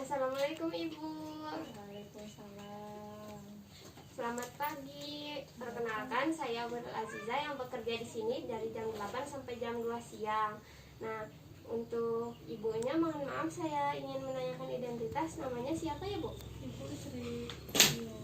Assalamualaikum Ibu. Waalaikumsalam. Selamat pagi. Perkenalkan, saya Aurel Aziza yang bekerja di sini dari jam 8 sampai jam 2 siang. Nah, untuk ibunya mohon maaf, saya ingin menanyakan identitas. Namanya siapa ya, Bu? Ibu Sri. Iya.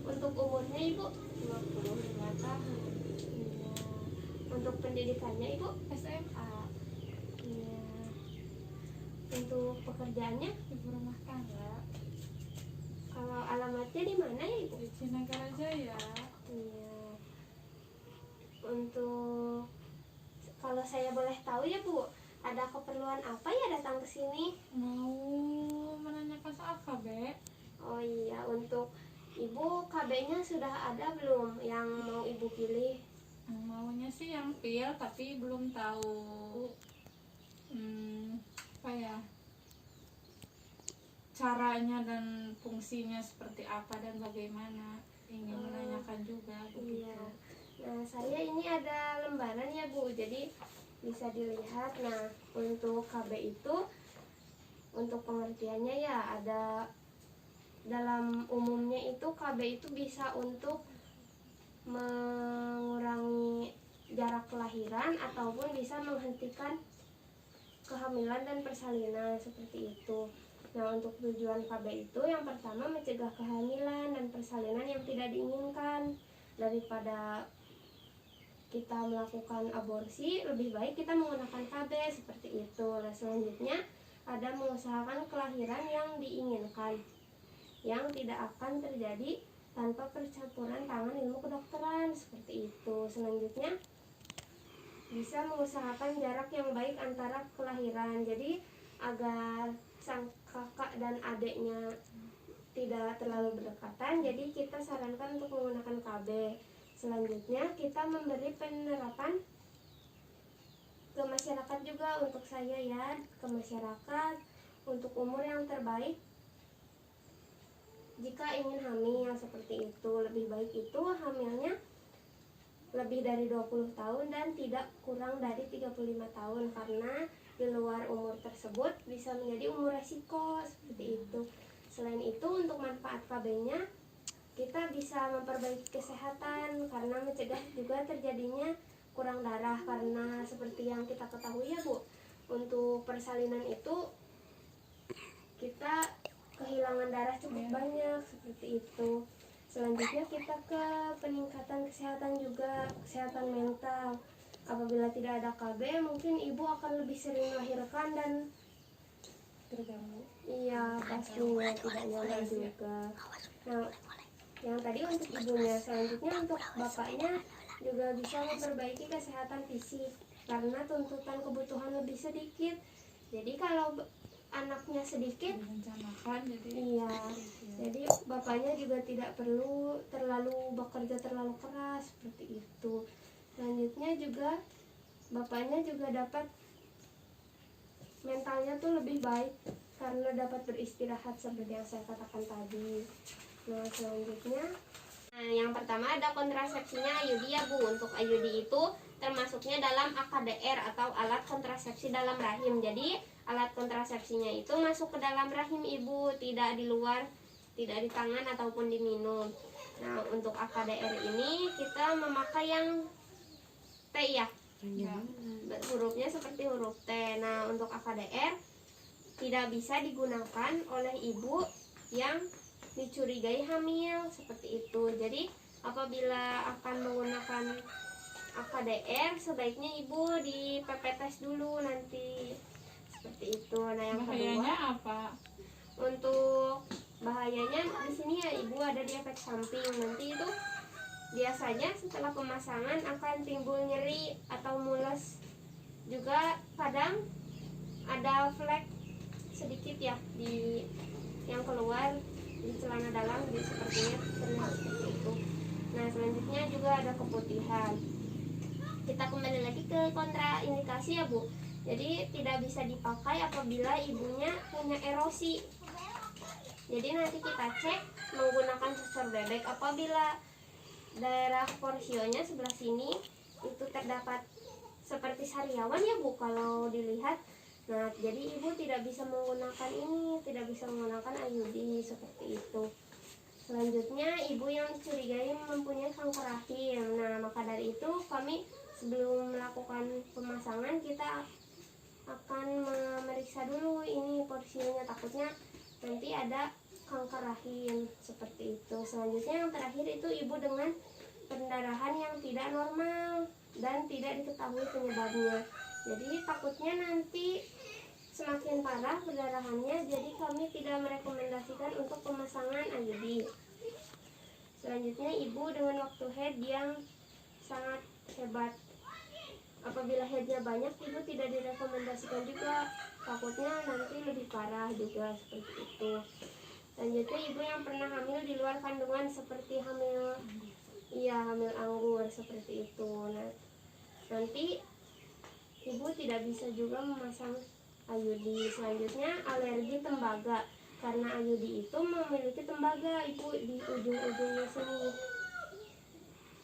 Untuk umurnya Ibu? 25 tahun. Iya. Untuk pendidikannya Ibu? SMA. Iya. Untuk pekerjaannya? Ibu rumah tangga Kalau alamatnya di mana ya Ibu? di Cinagara Jaya. Iya. Untuk kalau saya boleh tahu ya Bu, ada keperluan apa ya datang ke sini? Mau menanyakan soal KB. Oh iya, untuk Ibu KB-nya sudah ada belum yang mau Ibu pilih? Maunya sih yang pil, tapi belum tahu apa ya, caranya dan fungsinya seperti apa dan bagaimana. Ingin menanyakan juga begitu. Iya. Nah, saya ini ada lembaran ya Bu, jadi bisa dilihat. Nah, untuk KB itu, untuk pengertiannya ya ada, dalam umumnya itu KB itu bisa untuk mengurangi jarak kelahiran ataupun bisa menghentikan kehamilan dan persalinan seperti itu. Nah, untuk tujuan KB itu yang pertama mencegah kehamilan dan persalinan yang tidak diinginkan. Daripada kita melakukan aborsi, lebih baik kita menggunakan KB seperti itu. Nah, selanjutnya ada mengusahakan kelahiran yang diinginkan, yang tidak akan terjadi tanpa percampuran tangan ilmu kedokteran seperti itu. Selanjutnya bisa mengusahakan jarak yang baik antara kelahiran, jadi agar sang kakak dan adiknya tidak terlalu berdekatan, jadi kita sarankan untuk menggunakan KB. Selanjutnya kita memberi penerapan ke masyarakat juga, untuk saya ya, ke masyarakat untuk umur yang terbaik jika ingin hamil seperti itu. Lebih baik itu hamilnya lebih dari 20 tahun dan tidak kurang dari 35 tahun, karena di luar umur tersebut bisa menjadi umur resiko seperti itu. Selain itu, untuk manfaat KB-nya, kita bisa memperbaiki kesehatan karena mencegah juga terjadinya kurang darah, karena seperti yang kita ketahui ya Bu, untuk persalinan itu kita kehilangan darah cukup banyak seperti itu. Selanjutnya kita ke peningkatan kesehatan juga, kesehatan mental. Apabila tidak ada KB, mungkin ibu akan lebih sering melahirkan dan Terganggu. iya pastinya tidak nyaman juga. Nah, yang tadi untuk ibunya. Selanjutnya untuk bapaknya juga bisa memperbaiki kesehatan fisik karena tuntutan kebutuhan lebih sedikit. Jadi kalau anaknya sedikit, Direncanakan jadi iya, jadi bapaknya juga tidak perlu terlalu bekerja terlalu keras seperti itu. Selanjutnya juga bapaknya juga dapat mentalnya tuh lebih baik karena dapat beristirahat seperti yang saya katakan tadi. Nah, selanjutnya, yang pertama ada kontrasepsinya IUD ya Bu. Untuk IUD itu termasuknya dalam AKDR atau alat kontrasepsi dalam rahim. Jadi alat kontrasepsinya itu masuk ke dalam rahim ibu, tidak di luar, tidak di tangan ataupun diminum. Nah, untuk AKDR ini kita memakai yang T ya, hurufnya seperti huruf T. Nah, untuk AKDR tidak bisa digunakan oleh ibu yang dicurigai hamil seperti itu. Jadi apabila akan menggunakan AKDR, sebaiknya ibu di PPTest dulu nanti seperti itu. Nah, yang bahayanya kedua, apa? untuk bahayanya di sini ya ibu, ada di efek samping. Nanti itu biasanya setelah pemasangan akan timbul nyeri atau mules. Juga kadang ada flek sedikit ya di yang keluar di celana dalam, jadi sepertinya terlihat seperti itu. Nah, selanjutnya juga ada keputihan. Kita kembali lagi ke kontraindikasi ya Bu. Jadi tidak bisa dipakai apabila ibunya punya erosi. Jadi nanti kita cek menggunakan susu bebek. Apabila daerah porsionya sebelah sini itu terdapat seperti sariawan ya Bu, kalau dilihat. Nah, jadi ibu tidak bisa menggunakan ini, tidak bisa menggunakan IUD seperti itu. Selanjutnya, ibu yang dicurigai mempunyai kanker rahim. Nah, maka dari itu kami sebelum melakukan pemasangan kita akan memeriksa dulu ini porsinya, takutnya nanti ada kanker rahim seperti itu. Selanjutnya yang terakhir itu ibu dengan pendarahan yang tidak normal dan tidak diketahui penyebabnya. Jadi takutnya nanti semakin parah perdarahannya, jadi kami tidak merekomendasikan untuk pemasangan IUD. Selanjutnya ibu dengan waktu head yang sangat hebat. Apabila headnya banyak, ibu tidak direkomendasikan juga, takutnya nanti lebih parah juga seperti itu. Selanjutnya ibu yang pernah hamil di luar kandungan seperti hamil anggur seperti itu. Nah, nanti ibu tidak bisa juga memasang IUD. Selanjutnya alergi tembaga, karena IUD itu memiliki tembaga ibu di ujung-ujungnya sini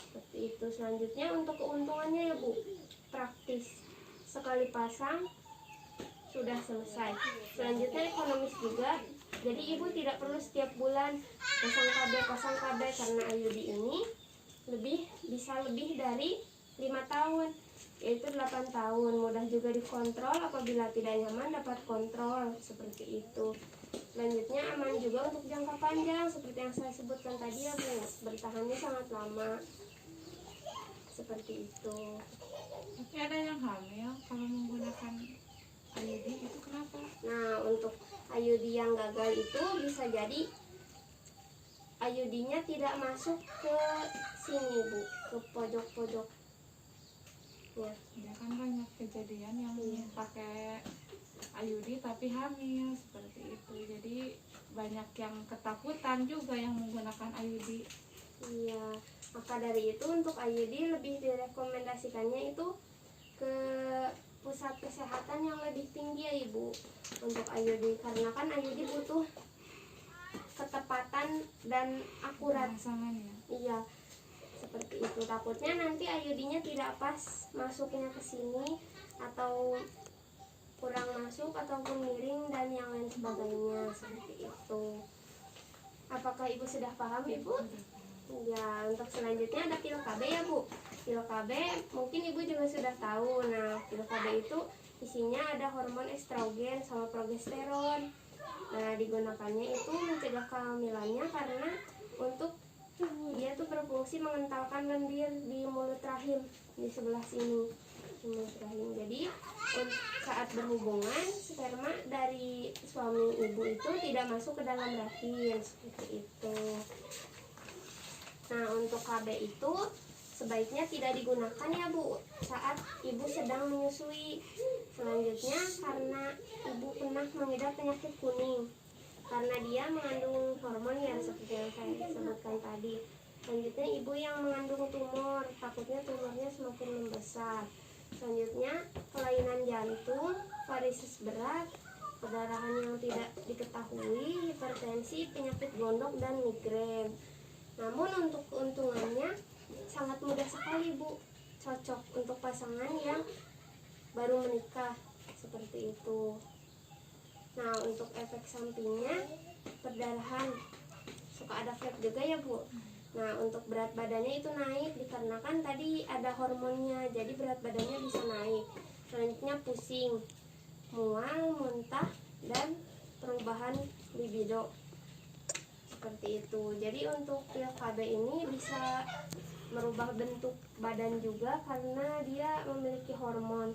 seperti itu. Selanjutnya untuk keuntungannya ya bu, praktis, sekali pasang sudah selesai. Selanjutnya ekonomis juga, jadi ibu tidak perlu setiap bulan pasang KB karena IUD ini bisa lebih dari 5 tahun, yaitu 8 tahun. Mudah juga dikontrol, apabila tidak nyaman dapat kontrol seperti itu. Selanjutnya aman juga untuk jangka panjang seperti yang saya sebutkan tadi ya bu, bertahannya sangat lama seperti itu. Tapi ada yang hamil kalau menggunakan IUD itu kenapa? Nah, untuk IUD yang gagal itu bisa jadi IUD-nya tidak masuk ke sini bu, ke pojok-pojok. Ya kan banyak kejadian yang pakai IUD tapi hamil seperti itu. Jadi banyak yang ketakutan juga yang menggunakan IUD. Iya, maka dari itu untuk IUD lebih direkomendasikannya itu ke pusat kesehatan yang lebih tinggi ya ibu untuk IUD, karena kan IUD butuh ketepatan dan akurat. Pemasangannya. Iya, seperti itu. Takutnya nanti IUD-nya tidak pas masuknya ke sini, atau kurang masuk, ataupun miring dan yang lain sebagainya seperti itu. Apakah ibu sudah paham ibu? Ya, untuk selanjutnya ada pil KB ya bu. Pil KB mungkin ibu juga sudah tahu. Nah, pil KB itu isinya ada hormon estrogen sama progesteron. Nah, digunakannya itu mencegah kehamilannya karena untuk dia tuh berfungsi mengentalkan lendir di mulut rahim di sebelah sini, di mulut rahim. Jadi saat berhubungan, sperma dari suami ibu itu tidak masuk ke dalam rahim seperti itu. Nah, untuk KB itu sebaiknya tidak digunakan ya bu saat ibu sedang menyusui. Selanjutnya karena ibu pernah mengidap penyakit kuning, karena dia mengandung hormon ya seperti yang saya sebutkan tadi. Selanjutnya ibu yang mengandung tumor, takutnya tumornya semakin membesar. Selanjutnya kelainan jantung, varises berat, perdarahan yang tidak diketahui, hipertensi, penyakit gondok, dan migrain. Namun untuk keuntungannya sangat mudah sekali bu, cocok untuk pasangan yang baru menikah seperti itu. Nah, untuk efek sampingnya perdarahan, suka ada fat juga ya bu. Nah, untuk berat badannya itu naik dikarenakan tadi ada hormonnya, jadi berat badannya bisa naik. Selanjutnya pusing, mual, muntah, dan perubahan libido seperti itu. Jadi untuk pil KB ini bisa merubah bentuk badan juga karena dia memiliki hormon.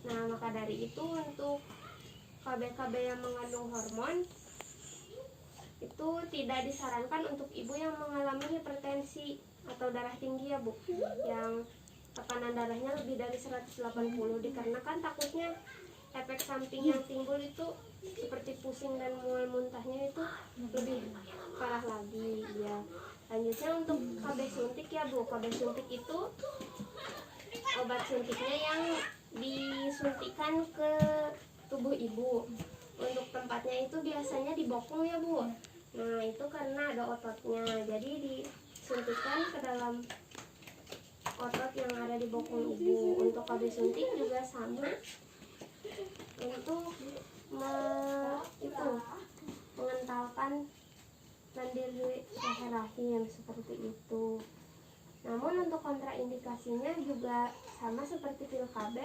Nah, maka dari itu untuk KB-KB yang mengandung hormon itu tidak disarankan untuk ibu yang mengalami hipertensi atau darah tinggi ya bu, yang tekanan darahnya lebih dari 180, dikarenakan takutnya efek samping yang timbul itu seperti pusing dan mual muntahnya itu lebih parah lagi ya. Selanjutnya untuk KB suntik ya bu, KB suntik itu obat suntiknya yang disuntikan ke tubuh ibu. Untuk tempatnya itu biasanya di bokong ya bu. Nah, itu karena ada ototnya, jadi disuntikan ke dalam otot yang ada di bokong ibu. Untuk KB suntik juga sama, untuk mengentalkan lendir di leher rahim seperti itu. Namun untuk kontraindikasinya juga sama seperti pil KB.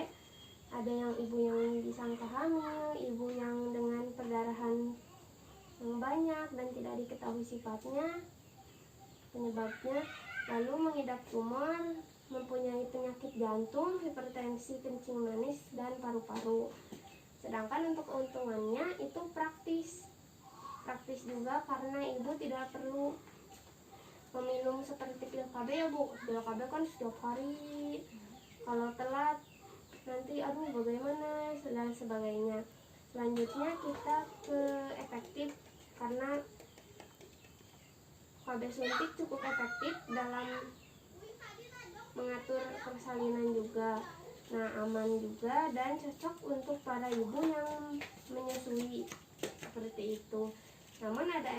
Ada yang ibu yang disangka hamil, ibu yang dengan perdarahan yang banyak dan tidak diketahui sifatnya, penyebabnya, lalu mengidap tumor, mempunyai penyakit jantung, hipertensi, kencing manis, dan paru-paru. Sedangkan untuk keuntungannya itu praktis juga karena ibu tidak perlu meminum seperti pil KB ya bu. Pil KB kan setiap hari, kalau telat nanti aduh bagaimana dan sebagainya. Selanjutnya kita ke efektif, karena KB suntik cukup efektif dalam mengatur persalinan juga. Nah, aman juga dan cocok untuk para ibu yang menyusui seperti itu. Namun ada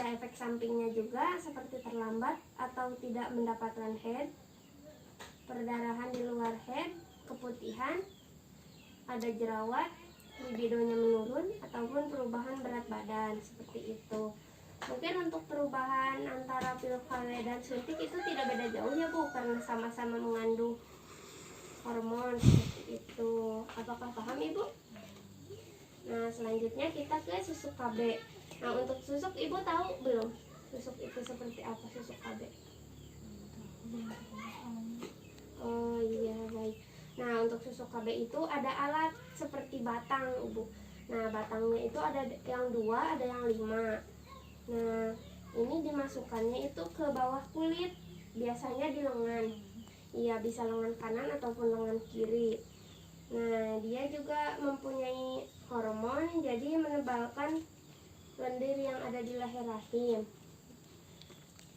efek sampingnya juga seperti terlambat atau tidak mendapatkan head, perdarahan di luar head, keputihan, ada jerawat, libidonya menurun, ataupun perubahan berat badan seperti itu. Mungkin untuk perubahan antara pil KB dan suntik itu tidak beda jauh ya bu, karena sama-sama mengandung hormon seperti itu. Apakah paham ibu? Nah, selanjutnya kita ke susuk KB. Nah, untuk susuk ibu tahu belum? Susuk itu seperti apa susuk KB? Oh iya, baik. Nah, untuk susuk KB itu ada alat seperti batang ibu. Nah, batangnya itu ada yang 2, ada yang 5. Nah, ini dimasukkannya itu ke bawah kulit, biasanya di lengan. Iya, bisa lengan kanan ataupun lengan kiri. Nah, dia juga mempunyai hormon, jadi menebalkan lendir yang ada di leher rahim.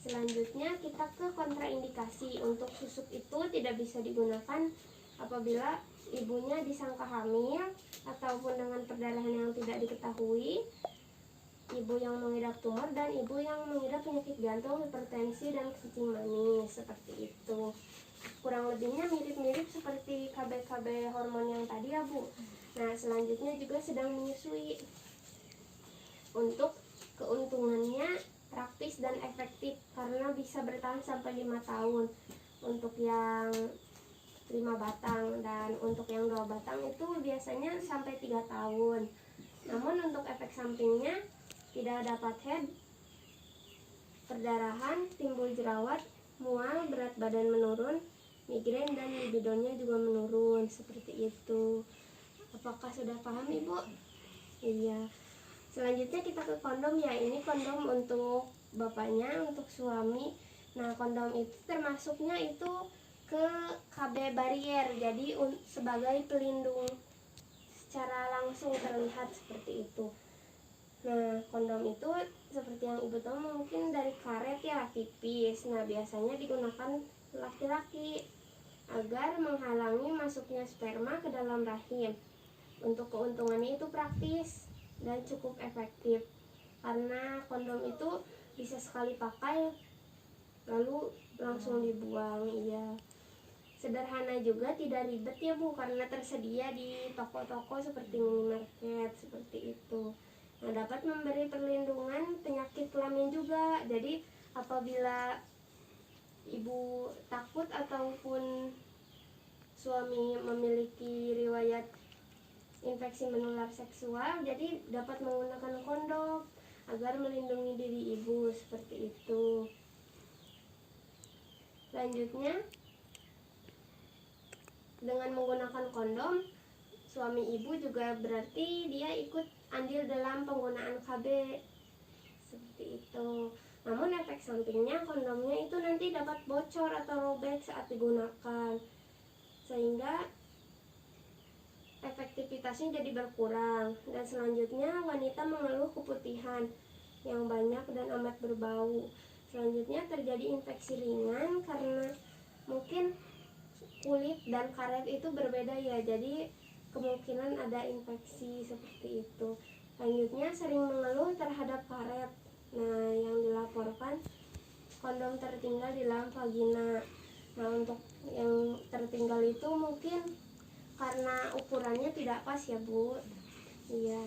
Selanjutnya kita ke kontraindikasi. Untuk susuk itu tidak bisa digunakan apabila ibunya disangka hamil ataupun dengan perdarahan yang tidak diketahui, ibu yang mengidap tumor, dan ibu yang mengidap penyakit jantung, hipertensi, dan kencing manis seperti itu. Kurang lebihnya mirip-mirip seperti KB-KB hormon yang tadi ya bu. Nah, selanjutnya juga sedang menyusui. Untuk keuntungannya praktis dan efektif karena bisa bertahan sampai 5 tahun untuk yang 5 batang, dan untuk yang 2 batang itu biasanya sampai 3 tahun. Namun untuk efek sampingnya tidak dapat head, perdarahan, timbul jerawat, mual, berat badan menurun, migrain, dan libidonya juga menurun seperti itu. Apakah sudah paham ibu? Iya. Selanjutnya kita ke kondom ya. Ini kondom untuk bapaknya, untuk suami. Nah, kondom itu termasuknya itu ke KB barier, jadi sebagai pelindung secara langsung terlihat seperti itu. Nah, kondom itu seperti yang ibu tahu mungkin dari karet ya, tipis. Nah, biasanya digunakan laki-laki agar menghalangi masuknya sperma ke dalam rahim. Untuk keuntungannya itu praktis dan cukup efektif karena kondom itu bisa sekali pakai lalu langsung dibuang. Iya, sederhana juga, tidak ribet ya bu, karena tersedia di toko-toko seperti minimarket seperti itu. Nah, dapat memberi perlindungan penyakit kelamin juga. Jadi apabila ibu takut ataupun suami memiliki riwayat infeksi menular seksual, jadi dapat menggunakan kondom agar melindungi diri ibu seperti itu. Selanjutnya, dengan menggunakan kondom, suami ibu juga berarti dia ikut andil dalam penggunaan KB seperti itu. Namun efek sampingnya kondomnya itu nanti dapat bocor atau robek saat digunakan, sehingga efektivitasnya jadi berkurang. Dan selanjutnya wanita mengeluh keputihan yang banyak dan amat berbau. Selanjutnya terjadi infeksi ringan karena mungkin kulit dan karet itu berbeda ya, jadi kemungkinan ada infeksi seperti itu. Selanjutnya sering mengeluh terhadap karet. Nah, yang dilaporkan kondom tertinggal di dalam vagina. Nah, untuk yang tertinggal itu mungkin karena ukurannya tidak pas ya Bu. Iya.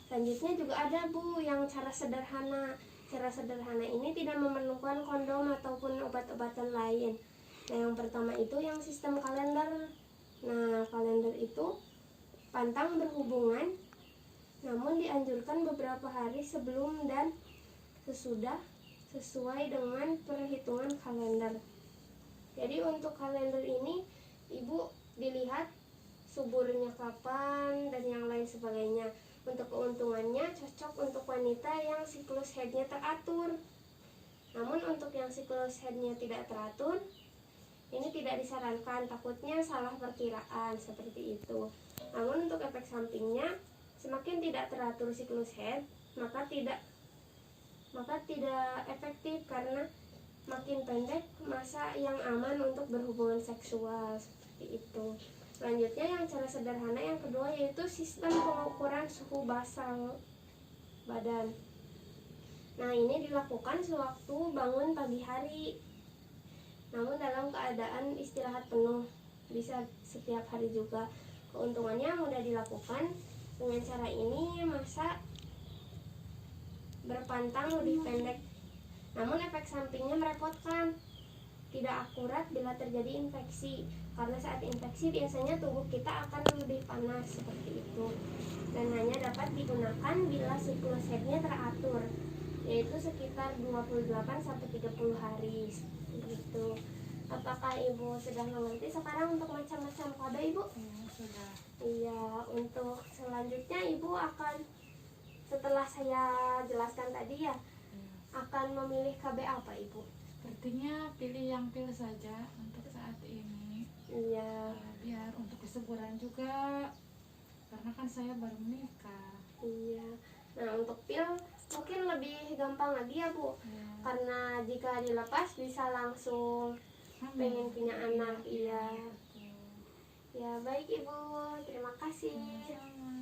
Selanjutnya juga ada Bu yang cara sederhana. Cara sederhana ini tidak memerlukan kondom ataupun obat-obatan lain. Nah, yang pertama itu yang sistem kalender. Nah, kalender itu pantang berhubungan, namun dianjurkan beberapa hari sebelum dan sesudah sesuai dengan perhitungan kalender. Jadi untuk kalender ini Ibu dilihat suburnya kapan dan yang lain sebagainya. Untuk keuntungannya cocok untuk wanita yang siklus haidnya teratur. Namun untuk yang siklus haidnya tidak teratur, ini tidak disarankan, takutnya salah perkiraan seperti itu. Namun untuk efek sampingnya, semakin tidak teratur siklus haid, maka tidak efektif karena makin pendek masa yang aman untuk berhubungan seksual seperti itu. Selanjutnya yang cara sederhana yang kedua yaitu sistem pengukuran suhu basal badan. Nah, ini dilakukan sewaktu bangun pagi hari, namun dalam keadaan istirahat penuh, bisa setiap hari juga. Keuntungannya mudah dilakukan. Dengan cara ini masa berpantang lebih pendek, namun efek sampingnya merepotkan. Tidak akurat bila terjadi infeksi, karena saat infeksi biasanya tubuh kita akan lebih panas seperti itu. Dan hanya dapat digunakan bila siklus haidnya teratur, yaitu sekitar 28-30 hari begitu. Apakah Ibu sudah mengerti sekarang untuk macam-macam KB Ibu? Sudah. Iya, untuk selanjutnya Ibu akan, setelah saya jelaskan tadi ya, akan memilih KB apa Ibu? Sepertinya pilih yang pil saja untuk saat ini. Iya. Biar untuk kesuburan juga, karena kan saya baru menikah. Iya. Nah, untuk pil mungkin lebih gampang lagi ya Bu, karena jika dilepas bisa langsung pengen punya anak. Iya. Ya baik Ibu, terima kasih. Sama-sama.